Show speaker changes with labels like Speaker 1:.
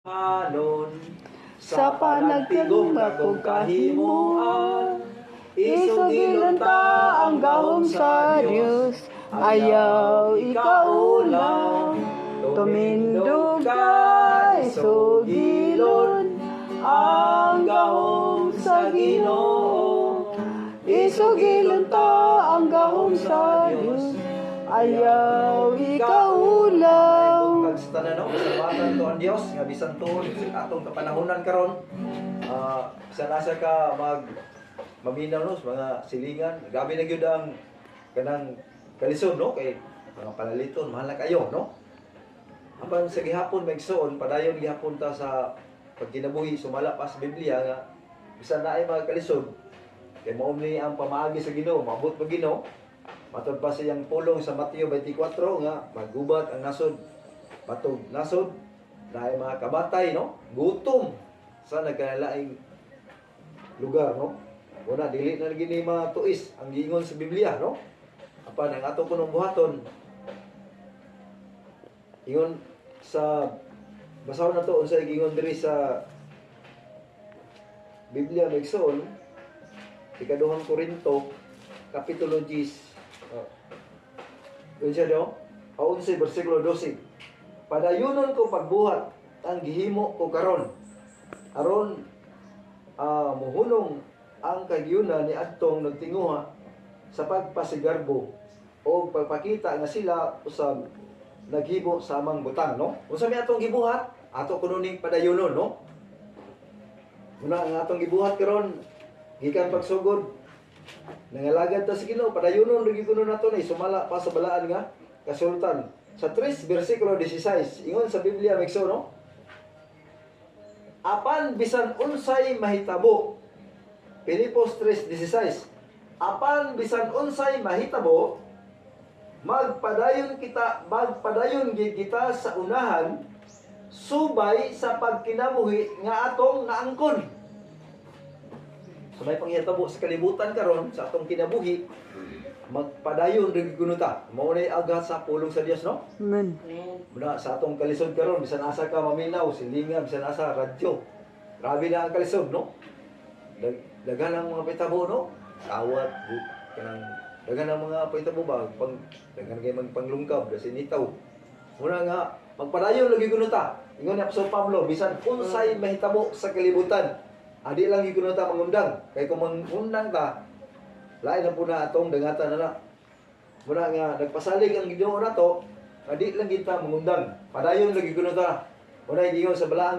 Speaker 1: Anon
Speaker 2: Sa panagtigong
Speaker 1: akong
Speaker 2: kahimuan, isugilon ta ang gahom sa Dios, ayaw ikaulang. Tumindog ka, isugilon ang gahom sa Ginoo. Isugilon ta ang gahom sa Dios, ayaw ikaulang.
Speaker 1: Sa tanan no, kasabatan to ang Dios nga bisan tuod atong kapanahonan karon. Bisan asa ka maminaw no sa mga silingan, gabi na gyud ang kanang kalisod no kay mga palaliton mahal na kayo no. Apan sa gihapon maigsoon padayon gihapon ta sa pagkinabuhi sumala pa sa Biblia nga bisan naay mga kalisod kay mao ni ang pamaagi sa Ginoo, maabot pa Ginoo. Matod pa siyang pulong sa Mateo 24 nga maggubat ang nasod. Matog nasod dahil mga kabatay no gutom sa nagkalaing lugar no una dili na gini matuis ang giingon sa Biblia no apan ang ato kunong buhaton ingon sa basahon na to unsay giingon diri sa Biblia megsoon ikaduhang Korinto kapitulo 10 yun siya no 11 bersikulo 12. Padayunon ko pagbuhat ang gihimo ko karon aron muhunong ang kagyunan ni adtong nagtinguha sa pagpasigarbo o pagpakita nga sila usab naghimo sa amang butang no unsa may atong gibuhat ato kuno ning padayunon no muna ang atong gibuhat karon gikan pagsugod nangalagad ta sa Ginoo padayunon lagi kuno nato ni sumala pa sa balaan nga kasultan. Sa 3 versikulo 16, ingon sa Biblia megso no? Apan bisan unsay mahitabo. Pilipos 3:16. Apan bisan unsay mahitabo, magpadayon gid kita sa unahan subay sa pagkinabuhi nga atong naangkon. So may panghitabo sa kalibutan karon sa atong kinabuhi magpadayon rin gunuta. Mao na aghat sa pulong sa Dios no?
Speaker 2: Amen.
Speaker 1: Muna sa atong kalisod karon bisan asa ka maminaw, silingan, bisan asa radyo. Grabe na ang kalisod no? Daghan ang mga pitabo no? Tawat, kanang daghan ang mga pitabo ba pang daghan kay magpanglungkab kasi nitaw. Muna nga magpadayon lagi gunuta. Ingon ni Apostol Pablo bisan unsay mahitabo sa kalibutan. Adi lang gigunuta mangundang. Kay kung mangundang ta lain na po na atong dangatan na. Muna nga, nagpasalig ang Ginoo na to, adi lang kita mangundang. Padayon lagi ko na ta. Muna gingon sa balaan